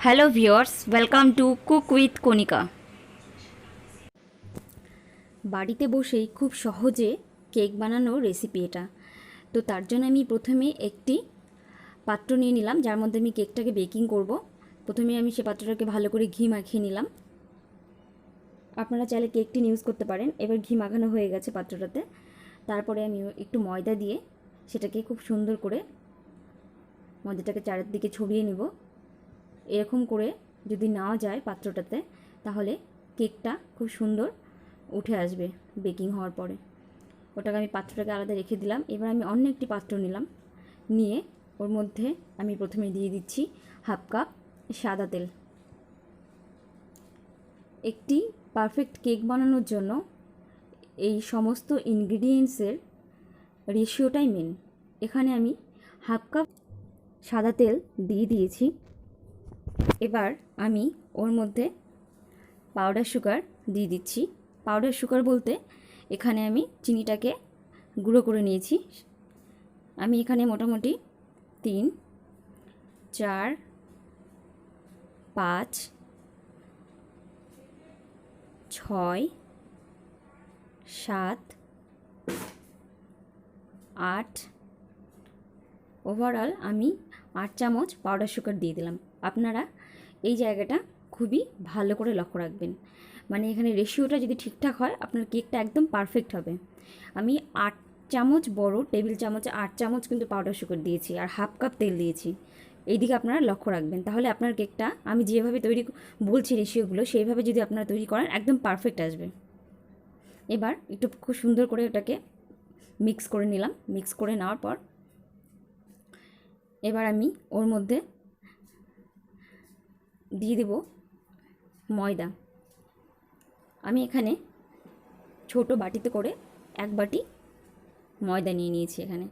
Hello viewers, welcome to cook with Kanika. বাড়িতে বসেই খুব সহজে কেক বানানোর রেসিপি এটা। তো তার জন্য আমি প্রথমে একটি পাত্র নিয়ে নিলাম, যার মধ্যে আমি কেকটাকে বেকিং করব। প্রথমে আমি সে পাত্রটাকে ভালো করে ঘি মাখিয়ে নিলাম। আপনারা চাইলে কেক টিন ইউজ করতে পারেন। এবার ঘি মাখানো হয়ে গেছে পাত্রটাতে। তারপরে আমি একটু ময়দা দিয়ে সেটাকে খুব সুন্দর করে ময়দাটাকে চারিদিকে ছড়িয়ে নিব। এরকম করে যদি নেওয়া যায় পাত্রটাতে, তাহলে কেকটা খুব সুন্দর উঠে আসবে বেকিং হওয়ার পরে। ওটাকে আমি পাত্রটাকে আলাদা রেখে দিলাম। এবার আমি অন্য একটি পাত্র নিলাম, নিয়ে ওর মধ্যে আমি প্রথমে দিয়ে দিচ্ছি হাফ কাপ সাদা তেল। একটি পারফেক্ট কেক বানানোর জন্য এই সমস্ত ইনগ্রিডিয়েন্টসের রেশিওটাই মেন। এখানে আমি হাফ কাপ সাদা তেল দিয়ে দিয়েছি। এবার আমি ওর মধ্যে পাউডার সুগার দিয়ে দিচ্ছি। পাউডার সুগার বলতে এখানে আমি চিনিটাকে গুঁড়ো করে নিয়েছি। আমি এখানে মোটামুটি 3, 4, 5, 6, 7, 8, ওভারঅল আমি 8 চামচ পাউডার সুগার দিয়ে দিলাম। আপনারা এই জায়গাটা খুবই ভালো করে লক্ষ্য রাখবেন, মানে এখানে রেশিওটা যদি ঠিকঠাক হয় আপনার কেকটা একদম পারফেক্ট হবে। আমি 8 চামচ, বড় টেবিল চামচে 8 চামচ কিন্তু পাউডার সুগার দিয়েছি, আর হাফ কাপ তেল দিয়েছি। এই দিকে আপনারা লক্ষ্য রাখবেন, তাহলে আপনার কেকটা আমি যেভাবে তৈরি বলছি রেশিওগুলো, সেইভাবে যদি আপনারা তৈরি করেন একদম পারফেক্ট আসবে। এবার একটু খুব সুন্দর করে ওটাকে মিক্স করে নিলাম। মিক্স করে নেওয়ার পর এবার আমি ওর মধ্যে দিয়ে দেব ময়দা। আমি এখানে ছোট বাটিতে করে 1 বাটি ময়দা নিয়ে নিয়েছি। এখানে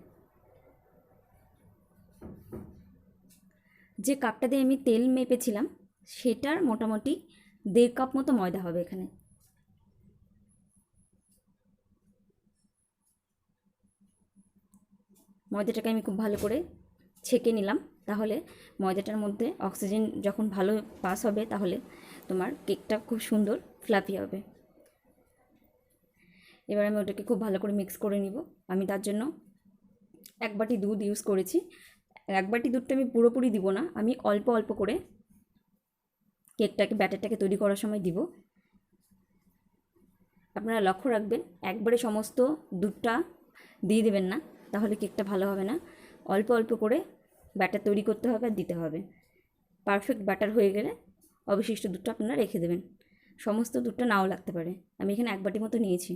যে কাপটা দিয়ে আমি তেল মেপেছিলাম সেটার মোটামুটি 1.5 কাপ মতো ময়দা হবে এখানে। ময়দাটাকে আমি খুব ভালো করে ছেঁকে নিলাম, তাহলে ময়দাটার মধ্যে অক্সিজেন যখন ভালো পাস হবে তাহলে তোমার কেকটা খুব সুন্দর ফ্লাফি হবে। এবার আমি ওটাকে খুব ভালো করে মিক্স করে নিব। আমি তার জন্য 1 বাটি দুধ ইউজ করেছি। 1 বাটি দুধটা আমি পুরোপুরি দিব না, আমি অল্প অল্প করে কেকটাকে ব্যাটারটাকে তৈরি করার সময় দিব। আপনারা লক্ষ্য রাখবেন একবারে সমস্ত দুধটা দিয়ে দেবেন না, তাহলে কেকটা ভালো হবে না। অল্প অল্প করে ব্যাটার তৈরি করতে হবে আর দিতে হবে। পারফেক্ট ব্যাটার হয়ে গেলে অবশিষ্ট দুধটা আপনারা রেখে দেবেন। সমস্ত দুধটা নাও লাগতে পারে। আমি এখানে 1 বাটি মতো নিয়েছি।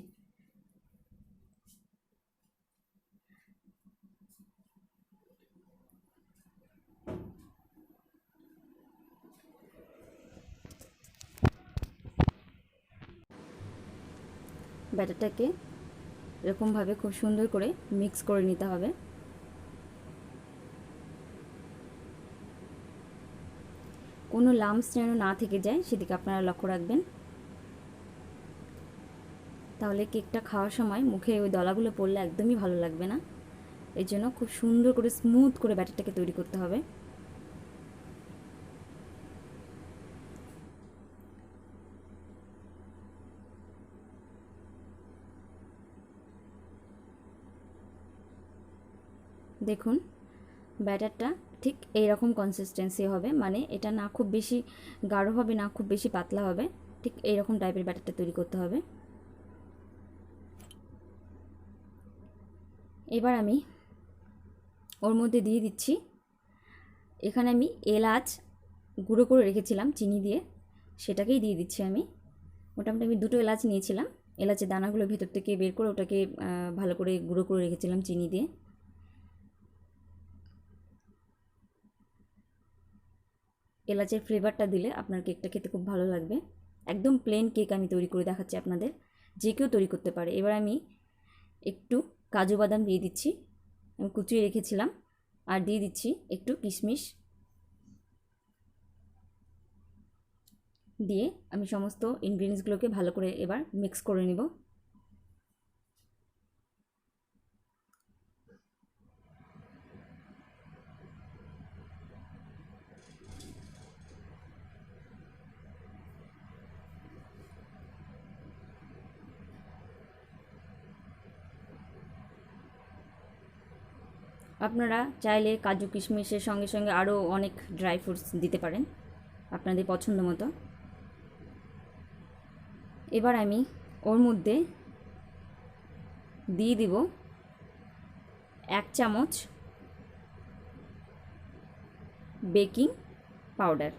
ব্যাটারটাকে এরকমভাবে খুব সুন্দর করে মিক্স করে নিতে হবে। কোনো লাম্পস যেন না থেকে যায় সেদিকে আপনারা লক্ষ্য রাখবেন, তাহলে কেকটা খাওয়ার সময় মুখে ওই দলাগুলো পড়লে একদমই ভালো লাগবে না। এর জন্য খুব সুন্দর করে স্মুথ করে ব্যাটারটাকে তৈরি করতে হবে। দেখুন ব্যাটারটা ঠিক এই রকম কনসিস্টেন্সি হবে, মানে এটা না খুব বেশি গাঢ় হবে না খুব বেশি পাতলা হবে, ঠিক এই রকম টাইপের ব্যাটারটা তৈরি করতে হবে। এবার আমি ওর মধ্যে দিয়ে দিচ্ছি, এখানে আমি এলাচ গুঁড়ো করে রেখেছিলাম চিনি দিয়ে, সেটাকেই দিয়ে দিচ্ছি আমি। মোটামুটি আমি 2টো এলাচ নিয়েছিলাম, এলাচের দানাগুলো ভেতর থেকে বের করে ওটাকে ভালো করে গুঁড়ো করে রেখেছিলাম চিনি দিয়ে। এলাচের ফ্লেভারটা দিলে আপনার কেকটা খেতে খুব ভালো লাগবে। একদম প্লেন কেক আমি তৈরি করে দেখাচ্ছি আপনাদের, যে কেউ তৈরি করতে পারে। এবার আমি একটু কাজু বাদাম দিয়ে দিচ্ছি, আমি কুচিয়ে রেখেছিলাম, আর দিয়ে দিচ্ছি একটু কিশমিশ। দিয়ে আমি সমস্ত ইনগ্রিডিয়েন্টসগুলোকে ভালো করে এবার মিক্স করে নেব। আপনারা চাইলে কাজু কিশমিশের সঙ্গে সঙ্গে আরও অনেক ড্রাই ফ্রুটস দিতে পারেন আপনাদের পছন্দ মতো। এবার আমি ওর মধ্যে দিয়ে দিব 1 চামচ বেকিং পাউডার।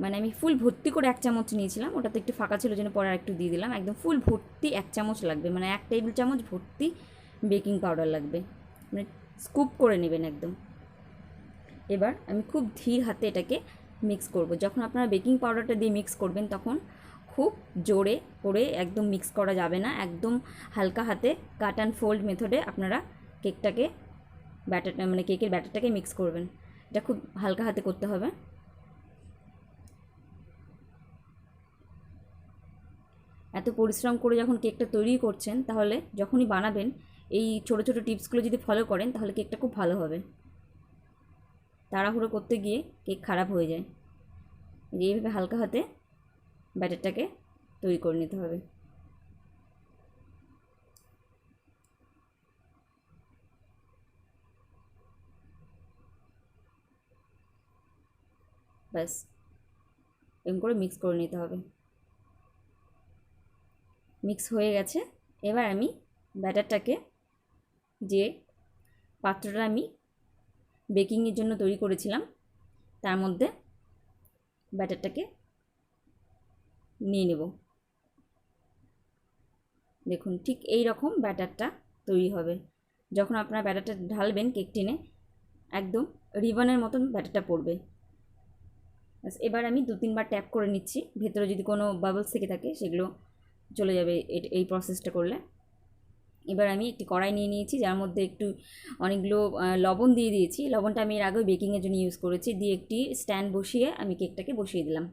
মানে আমি ফুল ভর্তি করে 1 চামচ নিয়েছিলাম, ওটাতে একটু ফাঁকা ছিল জন্য পরে আর একটু দিয়ে দিলাম। একদম ফুল ভর্তি 1 চামচ লাগবে, মানে 1 টেবিল চামচ ভর্তি বেকিং পাউডার লাগবে, মানে স্কুপ করে নেবেন একদম। এবার আমি খুব ধীর হাতে এটাকে মিক্স করব। যখন আপনারা বেকিং পাউডারটা দিয়ে মিক্স করবেন তখন খুব জোরে করে একদম মিক্স করা যাবে না, একদম হালকা হাতে কাট অ্যান্ড ফোল্ড মেথডে আপনারা কেকটাকে মানে কেকের ব্যাটারটাকে মিক্স করবেন। এটা খুব হালকা হাতে করতে হবে। এত পরিশ্রম করে যখন কেকটা তৈরি করছেন, তাহলে যখনই বানাবেন এই ছোটো ছোটো টিপসগুলো যদি ফলো করেন তাহলে কেকটা খুব ভালো হবে। তাড়াহুড়ো করতে গিয়ে কেক খারাপ হয়ে যায়। এইভাবে হালকা হাতে ব্যাটারটাকে তৈরি করে নিতে হবে। ব্যাস এরকম করে মিক্স করে নিতে হবে। মিক্স হয়ে গেছে। এবার আমি ব্যাটারটাকে, যে পাত্রটা আমি বেকিংয়ের জন্য তৈরি করেছিলাম, তার মধ্যে ব্যাটারটাকে নিয়ে নেব। দেখুন ঠিক এই রকম ব্যাটারটা তৈরি হবে। যখন আপনারা ব্যাটারটা ঢালবেন কেক টিনে, একদম রিবনের মতন ব্যাটারটা পড়বে। এবার আমি 2-3 বার ট্যাপ করে নিচ্ছি, ভেতরে যদি কোনো বাবলস থেকে থাকে সেগুলো চলে যাবে এই প্রসেসটা করলে। এবার আমি একটি কড়াই নিয়ে নিয়েছি, যার মধ্যে একটু অনেকগুলো লবণ দিয়ে দিয়েছি। লবণটা আমি এর আগেও বেকিংয়ের জন্য ইউজ করেছি। দিয়ে একটি স্ট্যান্ড বসিয়ে আমি কেকটাকে বসিয়ে দিলাম।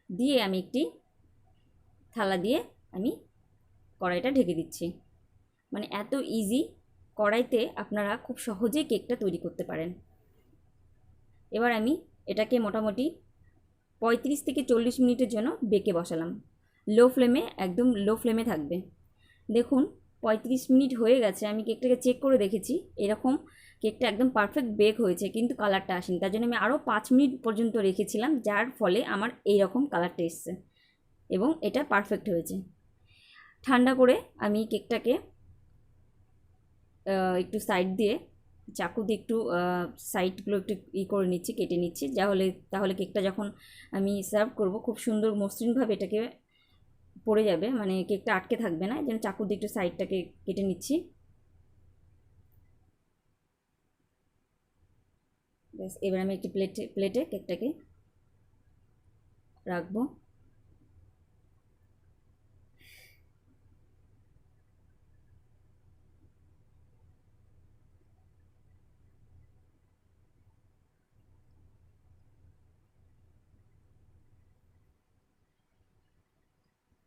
দিয়ে আমি একটি থালা দিয়ে আমি কড়াইটা ঢেকে দিচ্ছি। মানে এত ইজি, কড়াইতে আপনারা খুব সহজেই কেকটা তৈরি করতে পারেন। এবার আমি এটাকে মোটামুটি 35 থেকে 40 মিনিটের জন্য বেকে বসালাম। লো ফ্লেমে, একদম লো ফ্লেমে থাকবে। দেখুন 35 মিনিট হয়ে গেছে। আমি কেকটাকে চেক করে দেখেছি, এরকম কেকটা একদম পারফেক্ট বেক হয়েছে, কিন্তু কালারটা আসেনি। তার জন্য আমি আরও 5 মিনিট পর্যন্ত রেখেছিলাম, যার ফলে আমার এইরকম কালারটা এসছে এবং এটা পারফেক্ট হয়েছে। ঠান্ডা করে আমি কেকটাকে একটু সাইড দিয়ে চাকু দিয়ে একটু সাইডগুলো একটু করে নিচ্ছি, কেটে নিচ্ছি, তাহলে কেকটা যখন আমি সার্ভ করব খুব সুন্দর মসৃণভাবে এটাকে পড়ে যাবে, মানে কেকটা আটকে থাকবে না। যেন চাকু দিয়ে একটু সাইডটাকে কেটে নিচ্ছি। ব্যাস এবার আমি একটি প্লেটে কেকটাকে রাখবো।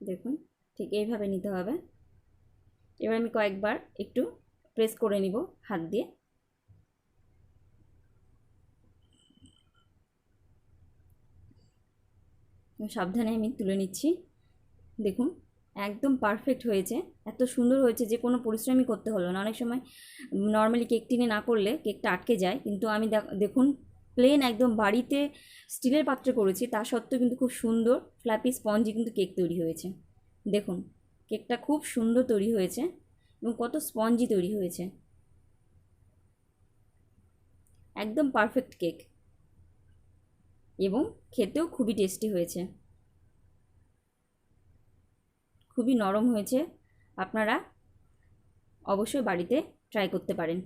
দেখুন ঠিক এইভাবে নিতে হবে। এবার আমি কয়েকবার একটু প্রেস করে নিব হাত দিয়ে। সাবধানে আমি তুলে নিচ্ছি। দেখুন একদম পারফেক্ট হয়েছে, এত সুন্দর হয়েছে যে কোনো পরিশ্রমই করতে হলো না। অনেক সময় নর্মালি কেক টিনে না করলে কেকটা আটকে যায়, কিন্তু আমি দেখুন প্লেন একদম বাড়িতে স্টিলের পাত্রে করেছি, তা সত্ত্বেও কিন্তু খুব সুন্দর ফ্ল্যাপি স্পঞ্জি কিন্তু কেক তৈরি হয়েছে। দেখুন কেকটা খুব সুন্দর তৈরি হয়েছে এবং কত স্পঞ্জি তৈরি হয়েছে, একদম পারফেক্ট কেক এবং খেতেও খুবই টেস্টি হয়েছে, খুবই নরম হয়েছে। আপনারা অবশ্যই বাড়িতে ট্রাই করতে পারেন।